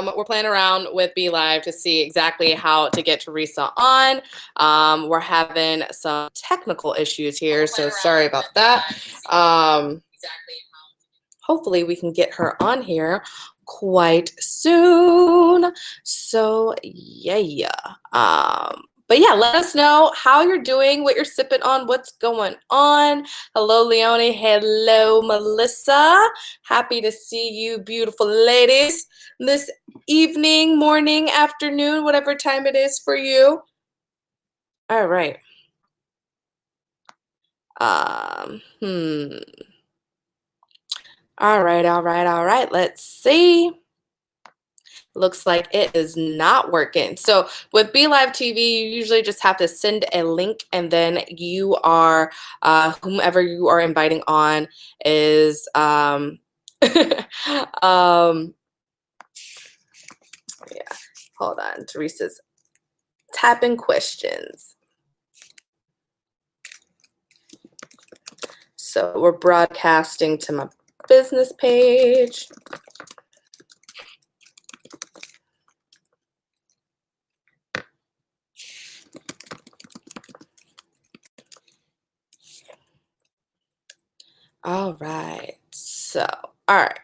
we're playing around with Be Live to see exactly how to get Teresa on. We're having some technical issues here, so sorry about that. Hopefully we can get her on here quite soon. So yeah. But yeah, let us know how you're doing, what you're sipping on, what's going on. Hello, Leonie. Hello, Melissa. Happy to see you, beautiful ladies, this evening, morning, afternoon, whatever time it is for you. All right. Um, hmm. All right. Let's see. Looks like it is not working. So with Be Live TV, you usually just have to send a link, and then you are whomever you are inviting on is um yeah. Hold on, Teresa's tapping questions. So we're broadcasting to my business page. All right. So, all right.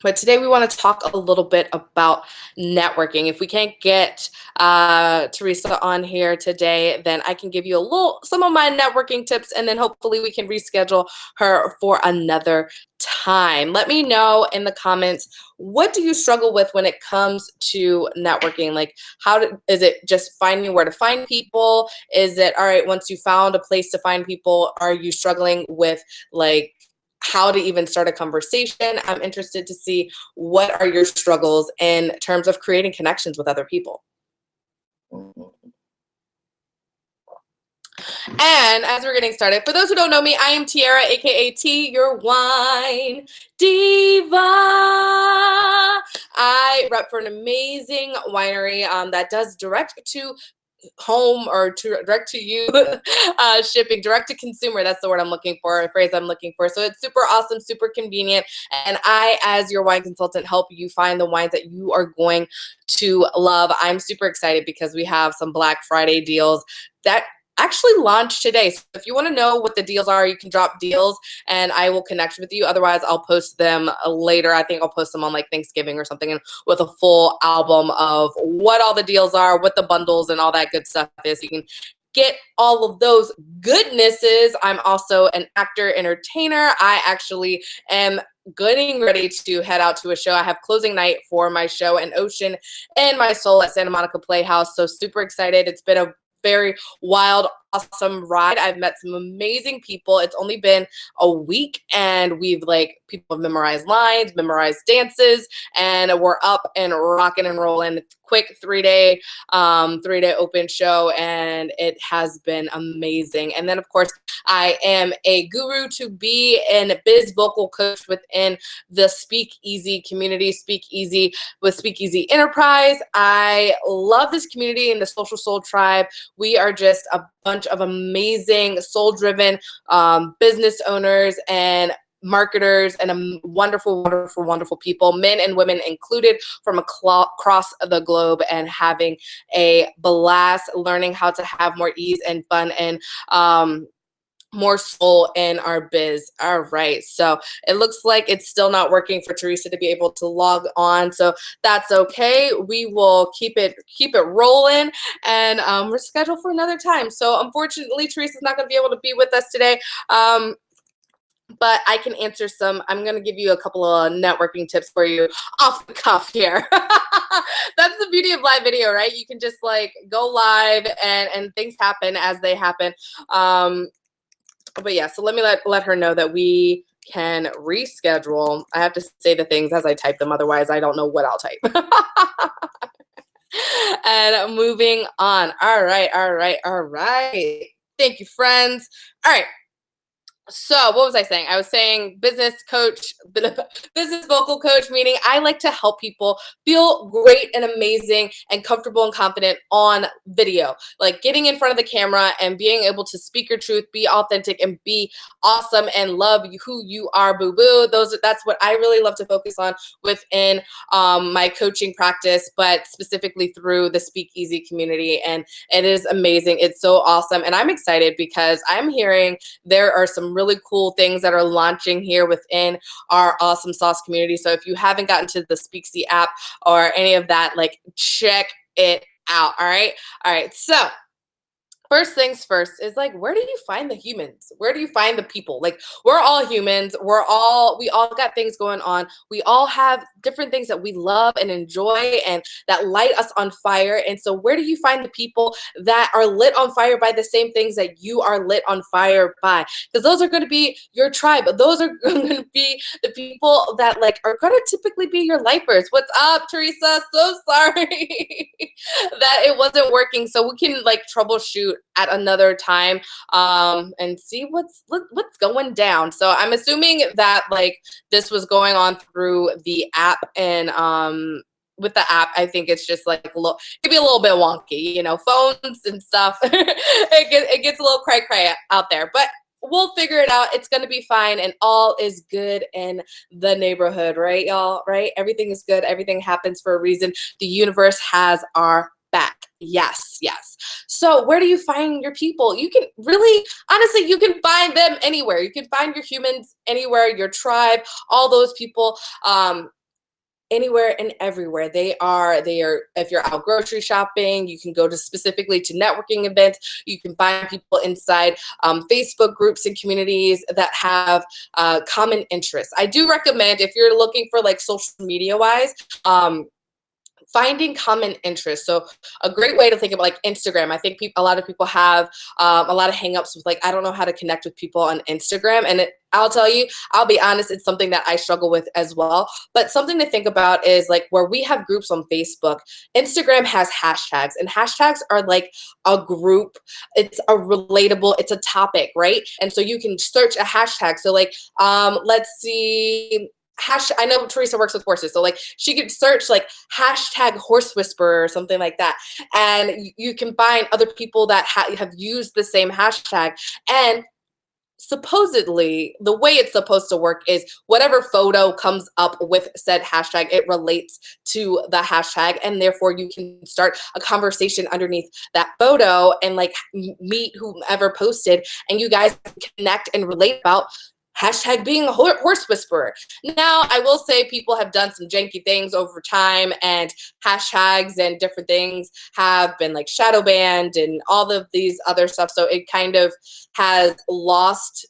But today we want to talk a little bit about networking. If we can't get Teresa on here today, then I can give you some of my networking tips, and then hopefully we can reschedule her for another time. Let me know in the comments, what do you struggle with when it comes to networking? Like, is it just finding where to find people? Is it, all right, once you found a place to find people, are you struggling with like how to even start a conversation? I'm interested to see what are your struggles in terms of creating connections with other people. And as we're getting started, for those who don't know me, I am Tiara, aka T, your wine diva. I rep for an amazing winery that does direct to home or direct to you shipping, direct to consumer. That's the word I'm looking for, a phrase I'm looking for. So it's super awesome, super convenient. And I, as your wine consultant, help you find the wines that you are going to love. I'm super excited because we have some Black Friday deals that actually launched today. So if you want to know what the deals are, you can drop deals and I will connect with you. Otherwise, I'll post them later. I think I'll post them on like Thanksgiving or something, and with a full album of what all the deals are, what the bundles and all that good stuff is. You can get all of those goodnesses. I'm also an actor, entertainer. I actually am getting ready to head out to a show. I have closing night for my show, An Ocean and My Soul, at Santa Monica Playhouse. So super excited. It's been a very wild, awesome ride. I've met some amazing people. It's only been a week and people have memorized lines, memorized dances, and we're up and rocking and rolling. Quick three-day open show, and it has been amazing. And then of course, I am a guru to be an biz vocal coach within the Speakeasy community, Speakeasy with Speakeasy Enterprise. I love this community and the Social Soul Tribe. We are just a bunch of amazing, soul-driven business owners and marketers and wonderful people, men and women included, from across the globe, and having a blast learning how to have more ease and fun and more soul in our biz. All right. So it looks like it's still not working for Teresa to be able to log on. So that's okay. We will keep it rolling, and we're scheduled for another time. So unfortunately, Teresa's not going to be able to be with us today. But I can answer I'm going to give you a couple of networking tips for you off the cuff here. That's the beauty of live video, right? You can just like go live and things happen as they happen. But yeah, so let me let her know that we can reschedule. I have to say the things as I type them, otherwise I don't know what I'll type. And moving on. All right. Thank you, friends. All right. So what was I saying? I was saying business coach, business vocal coach, meaning I like to help people feel great and amazing and comfortable and confident on video. Like getting in front of the camera and being able to speak your truth, be authentic and be awesome and love who you are, boo boo. That's what I really love to focus on within my coaching practice, but specifically through the Speakeasy community. And it is amazing. It's so awesome. And I'm excited because I'm hearing there are some really cool things that are launching here within our Awesome Sauce community. So if you haven't gotten to the Speaksy app or any of that, like check it out. All right. All right. So first things first is like, where do you find the humans? Where do you find the people? Like, we're all humans. We all got things going on. We all have different things that we love and enjoy and that light us on fire. And so where do you find the people that are lit on fire by the same things that you are lit on fire by? Because those are going to be your tribe. Those are going to be the people that like are going to typically be your lifers. What's up, Teresa? So sorry that it wasn't working. So we can like troubleshoot at another time and see what's going down. So I'm assuming that like this was going on through the app and with the app, I think it's just like it could be a little bit wonky, phones and stuff. it gets a little cray out there, but we'll figure it out. It's going to be fine. And all is good in the neighborhood, right, y'all? Right? Everything is good. Everything happens for a reason. The universe has our back. Yes, yes. So where do you find your people? You can really, honestly, you can find them anywhere. You can find your humans anywhere, your tribe, all those people. Anywhere and everywhere. They are, if you're out grocery shopping, you can go to specifically to networking events. You can find people inside Facebook groups and communities that have common interests. I do recommend, if you're looking for like social media wise, finding common interests. So a great way to think about like Instagram. I think a lot of people have a lot of hangups with like, I don't know how to connect with people on Instagram. And I'll tell you, I'll be honest, it's something that I struggle with as well. But something to think about is like where we have groups on Facebook, Instagram has hashtags, and hashtags are like a group. It's a relatable, it's a topic, right? And so you can search a hashtag. So like, let's see, I know Teresa works with horses, so like she could search like hashtag horse whisperer or something like that, and you can find other people that have used the same hashtag. And supposedly the way it's supposed to work is whatever photo comes up with said hashtag, it relates to the hashtag, and therefore you can start a conversation underneath that photo and like meet whomever posted, and you guys connect and relate about hashtag being a horse whisperer. Now, I will say people have done some janky things over time, and hashtags and different things have been like shadow banned and all of these other stuff. So it kind of has lost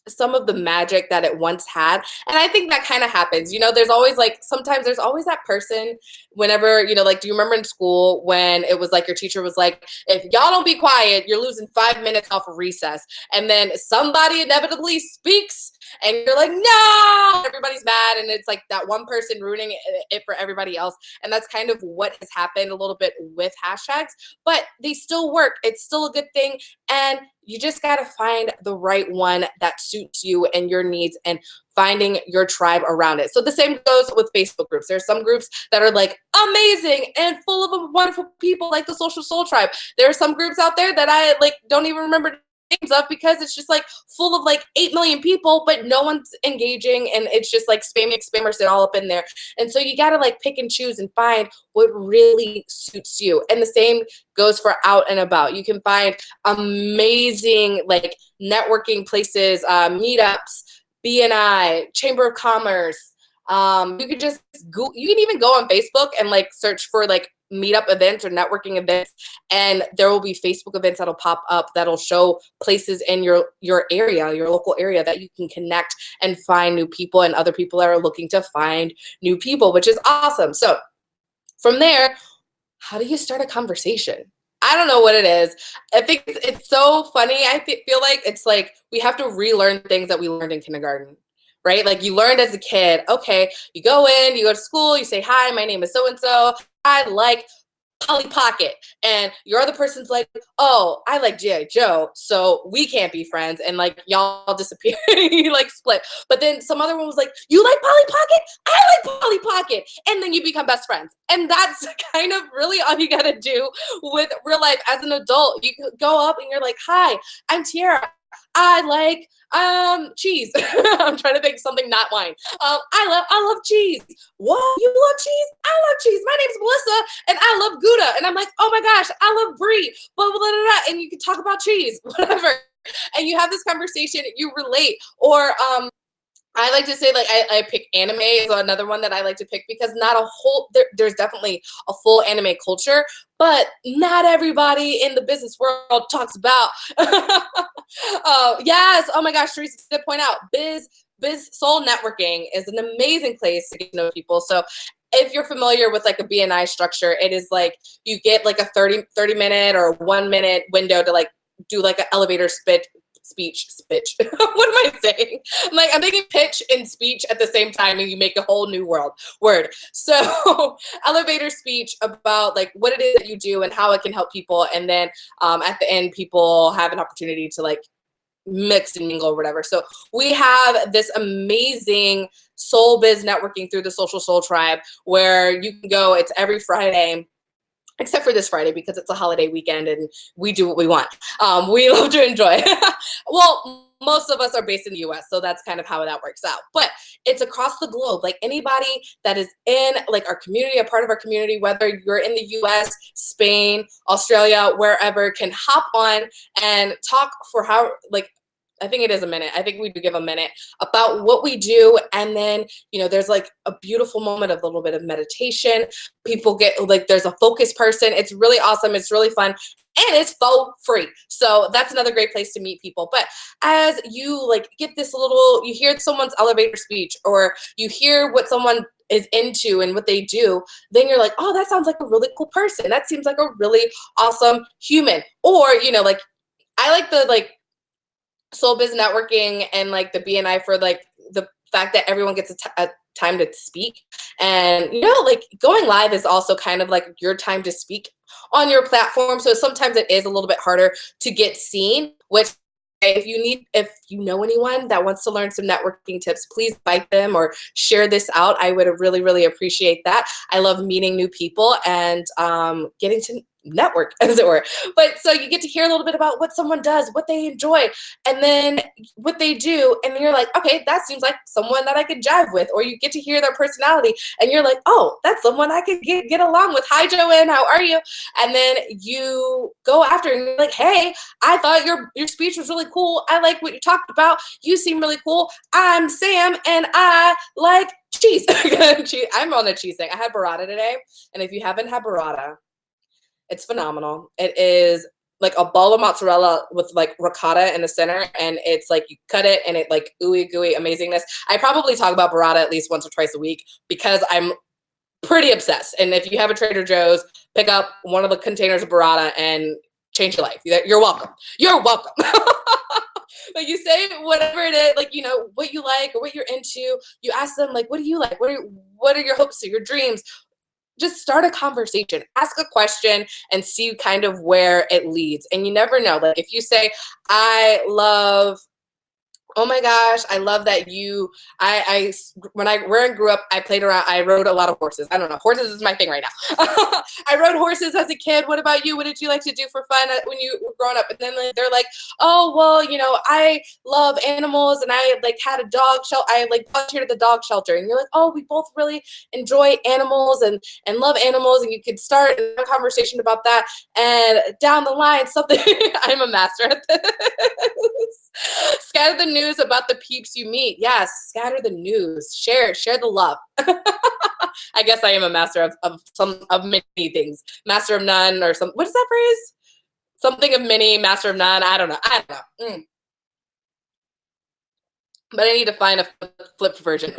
some of the magic that it once had. And I think that kind of happens. There's always like, sometimes there's always that person whenever, like, do you remember in school when it was like your teacher was like, if y'all don't be quiet, you're losing 5 minutes off of recess. And then somebody inevitably speaks and you're like, no, everybody's mad. And it's like that one person ruining it for everybody else. And that's kind of what has happened a little bit with hashtags, but they still work. It's still a good thing. And you just got to find the right one that suits you and your needs and finding your tribe around it. So the same goes with Facebook groups. There's some groups that are like amazing and full of wonderful people, like the Social Soul Tribe. There are some groups out there that I like don't even remember names of because it's just like full of like 8 million people, but no one's engaging, and it's just like spammers sit all up in there. And so you got to like pick and choose and find what really suits you. And the same goes for out and about. You can find amazing like networking places, meetups, BNI, Chamber of Commerce. You can just you can even go on Facebook and like search for like meetup events or networking events, and there will be Facebook events that'll pop up that'll show places in your area, your local area, that you can connect and find new people and other people that are looking to find new people, which is awesome. So from there, how do you start a conversation? I don't know what it is. I think it's so funny. I feel like it's like we have to relearn things that we learned in kindergarten, right? Like you learned as a kid, okay, you go to school, you say, hi, my name is so-and-so. I like Polly Pocket, and your other person's like, oh, I like G.I. Joe, so we can't be friends, and like y'all disappear, you like split. But then some other one was like, you like Polly Pocket? I like Polly Pocket, and then you become best friends. And that's kind of really all you gotta do with real life as an adult. You go up and you're like, hi, I'm Tiara. I like cheese. I'm trying to think something not wine. I love cheese. What? You love cheese? I love cheese. My name's Melissa and I love Gouda. And I'm like, oh my gosh, I love brie. Blah, blah, blah, blah, blah. And you can talk about cheese, whatever. And you have this conversation, you relate. Or I like to say, like, I pick anime is another one that I like to pick because not a whole, there's definitely a full anime culture, but not everybody in the business world talks about. Yes, oh my gosh, Teresa did point out, Biz Soul Networking is an amazing place to get to know people. So if you're familiar with like a BNI structure, it is like you get like a 30 minute or 1 minute window to like do like an elevator speech. What am I saying? I'm thinking pitch and speech at the same time, and you make a whole new word. So elevator speech about like what it is that you do and how it can help people, and then at the end, people have an opportunity to like mix and mingle or whatever. So we have this amazing soul biz networking through the Social Soul Tribe where you can go. It's every Friday, except for this Friday because it's a holiday weekend and we do what we want. We love to enjoy. Well, most of us are based in the US, so that's kind of how that works out. But it's across the globe. Like anybody that is in like our community, a part of our community, whether you're in the US, Spain, Australia, wherever, can hop on and talk for how, like, I think it is a minute. I think we do give a minute about what we do. And then, you know, there's like a beautiful moment of a little bit of meditation. People get like, there's a focus person. It's really awesome. It's really fun. And it's for free. So that's another great place to meet people. But as you like get this little, you hear someone's elevator speech or you hear what someone is into and what they do, then you're like, oh, that sounds like a really cool person. That seems like a really awesome human. Or, you know, like I like the like Soul Biz networking and like the BNI for like the fact that everyone gets a time to speak. And, you know, like going live is also kind of like your time to speak on your platform. So sometimes it is a little bit harder to get seen, which if you know anyone that wants to learn some networking tips, please invite them or share this out. I would really, really appreciate that. I love meeting new people and getting to network, as it were. But so you get to hear a little bit about what someone does, what they enjoy, and then what they do. And you're like, okay, that seems like someone that I could jive with. Or you get to hear their personality and you're like, oh, that's someone I could get along with. Hi, Joanne, how are you? And then you go after and you're like, hey, I thought your speech was really cool. I like what you talked about. You seem really cool. I'm Sam and I like cheese. I'm on a cheese thing. I had burrata today. And if you haven't had burrata, it's phenomenal. It is like a ball of mozzarella with like ricotta in the center, and it's like you cut it and it like ooey gooey amazingness. I probably talk about burrata at least once or twice a week because I'm pretty obsessed. And if you have a Trader Joe's, pick up one of the containers of burrata and change your life. You're welcome. You're welcome. But you say whatever it is, like, you know, what you like or what you're into. You ask them like, what do you like? What are your hopes or your dreams? Just start a conversation, ask a question and see kind of where it leads. And you never know. Like if you say, oh my gosh, I love that when I grew up, I played around, I rode a lot of horses. I don't know, horses is my thing right now. I rode horses as a kid. What about you? What did you like to do for fun when you were growing up? And then they're like, oh, well, you know, I love animals and I like had a dog shelter. I like volunteered at the dog shelter. And you're like, oh, we both really enjoy animals and love animals. And you could start a conversation about that. And down the line, something, I'm a master at this. Scatter the news about the peeps you meet. Yes, scatter the news. Share the love. I guess I am a master of many things. Master of none or some. What is that phrase? Something of many, master of none. I don't know. But I need to find a flipped version.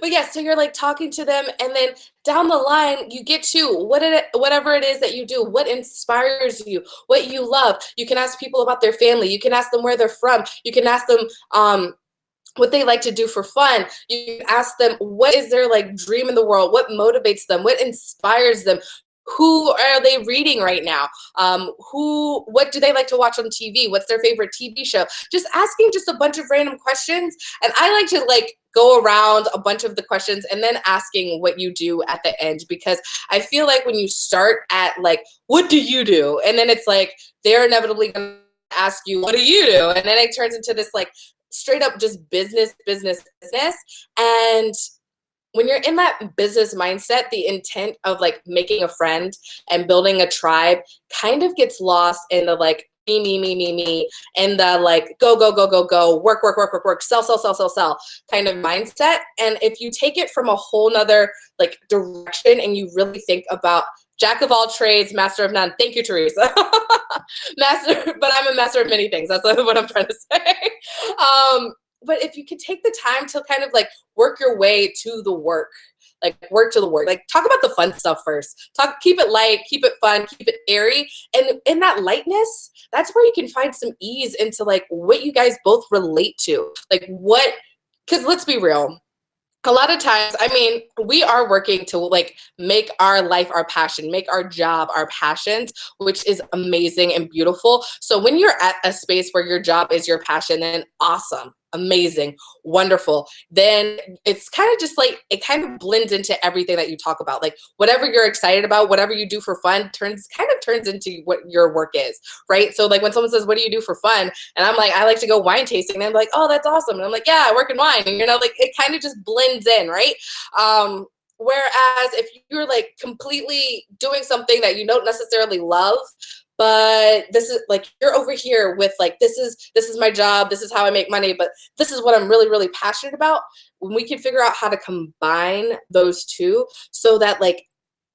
But yeah, so you're like talking to them, and then down the line, you get to whatever it is that you do, what inspires you, what you love. You can ask people about their family. You can ask them where they're from. You can ask them what they like to do for fun. You can ask them what is their like dream in the world, what motivates them, what inspires them, Who are they reading right now? What do they like to watch on TV? What's their favorite TV show? Just asking just a bunch of random questions. And I like to like go around a bunch of the questions and then asking what you do at the end, because I feel like when you start at like, what do you do? And then it's like, they're inevitably going to ask you, what do you do? And then it turns into this like straight up just business, business, business. And when you're in that business mindset, the intent of like making a friend and building a tribe kind of gets lost in the like me, and the like go, work, sell kind of mindset. And if you take it from a whole nother like direction and you really think about jack of all trades, master of none. Thank you, Teresa. Master, but I'm a master of many things. That's what I'm trying to say. But if you can take the time to kind of like work your way to the work, like work to the work, like talk about the fun stuff first. Keep it light, keep it fun, keep it airy. And in that lightness, that's where you can find some ease into like what you guys both relate to. Because let's be real. A lot of times, I mean, we are working to like make our life our passion, make our job our passions, which is amazing and beautiful. So when you're at a space where your job is your passion, then awesome, amazing, wonderful. Then it's kind of just like, it kind of blends into everything that you talk about. Like whatever you're excited about, whatever you do for fun turns into what your work is, right? So like when someone says, what do you do for fun? And I'm like, I like to go wine tasting. And I'm like, oh, that's awesome. And I'm like, yeah, I work in wine. And like it kind of just blends in, right? Whereas if you're like completely doing something that you don't necessarily love, but this is like, you're over here with like, this is my job, this is how I make money, but this is what I'm really, really passionate about. When we can figure out how to combine those two so that like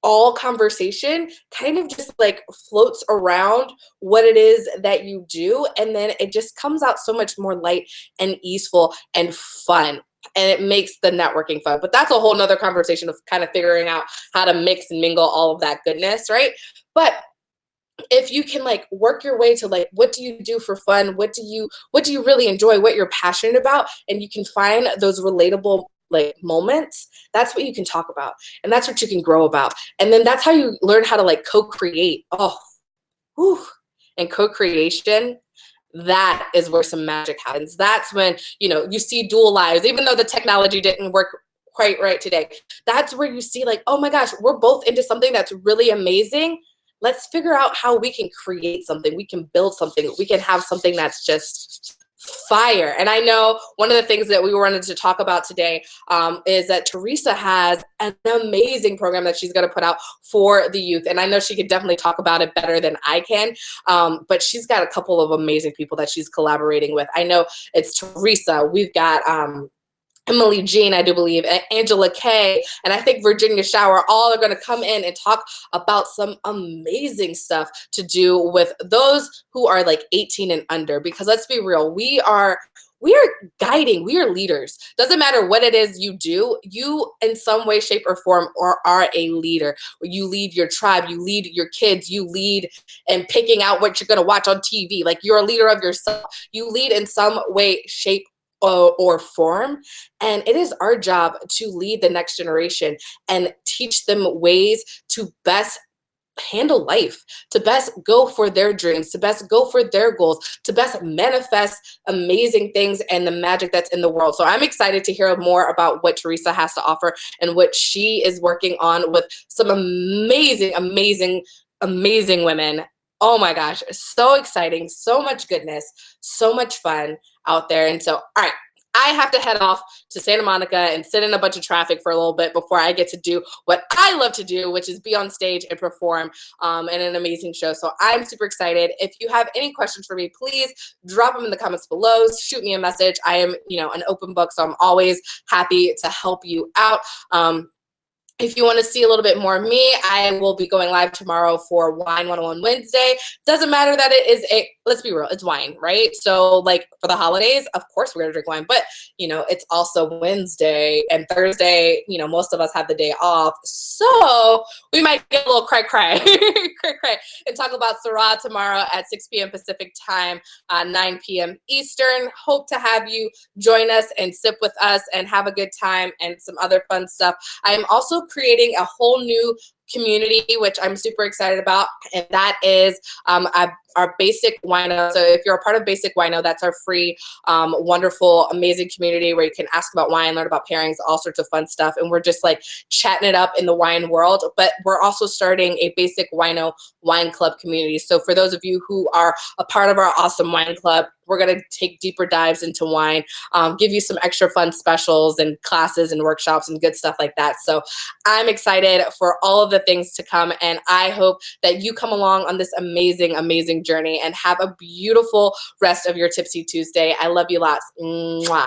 all conversation kind of just like floats around what it is that you do. And then it just comes out so much more light and easeful and fun. And it makes the networking fun. But that's a whole nother conversation of kind of figuring out how to mix and mingle all of that goodness, right? But if you can like work your way to like, what do you do for fun? What do you really enjoy? What you're passionate about? And you can find those relatable like moments, that's what you can talk about. And that's what you can grow about. And then that's how you learn how to like co-create. Oh, whew. And co-creation, that is where some magic happens. That's when, you see dual lives, even though the technology didn't work quite right today. That's where you see like, oh my gosh, we're both into something that's really amazing. Let's figure out how we can create something. We can build something. We can have something that's just fire. And I know one of the things that we wanted to talk about today is that Teresa has an amazing program that she's going to put out for the youth. And I know she could definitely talk about it better than I can. But she's got a couple of amazing people that she's collaborating with. I know it's Teresa. We've got Emily Jean, I do believe, and Angela Kay, and I think Virginia Shower, all are going to come in and talk about some amazing stuff to do with those who are like 18 and under. Because let's be real, we are guiding, we are leaders. Doesn't matter what it is you do, you in some way, shape, or form are a leader. You lead your tribe, you lead your kids, you lead in picking out what you're going to watch on TV. Like you're a leader of yourself. You lead in some way, shape, or form. And it is our job to lead the next generation and teach them ways to best handle life, to best go for their dreams, to best go for their goals, to best manifest amazing things and the magic that's in the world. So I'm excited to hear more about what Teresa has to offer and what she is working on with some amazing, amazing, amazing women. Oh my gosh, so exciting, so much goodness, so much fun out there. And so, all right, I have to head off to Santa Monica and sit in a bunch of traffic for a little bit before I get to do what I love to do, which is be on stage and perform in an amazing show. So I'm super excited. If you have any questions for me, please drop them in the comments below. Shoot me a message. I am, an open book, so I'm always happy to help you out. If you want to see a little bit more of me, I will be going live tomorrow for Wine 101 Wednesday. Doesn't matter that it is let's be real, it's wine, right? So like for the holidays, of course we're going to drink wine, but it's also Wednesday and Thursday, most of us have the day off. So we might get a little cray, and talk about Syrah tomorrow at 6 p.m. Pacific time, 9 p.m. Eastern. Hope to have you join us and sip with us and have a good time and some other fun stuff. I am also creating a whole new community, which I'm super excited about, and that is our Basic Wino. So if you're a part of Basic Wino, that's our free, wonderful, amazing community where you can ask about wine, learn about pairings, all sorts of fun stuff. And we're just like chatting it up in the wine world. But we're also starting a Basic Wino wine club community. So for those of you who are a part of our awesome wine club, we're going to take deeper dives into wine, give you some extra fun specials and classes and workshops and good stuff like that. So I'm excited for all of the things to come, and I hope that you come along on this amazing, amazing journey and have a beautiful rest of your Tipsy Tuesday. I love you lots. Mwah.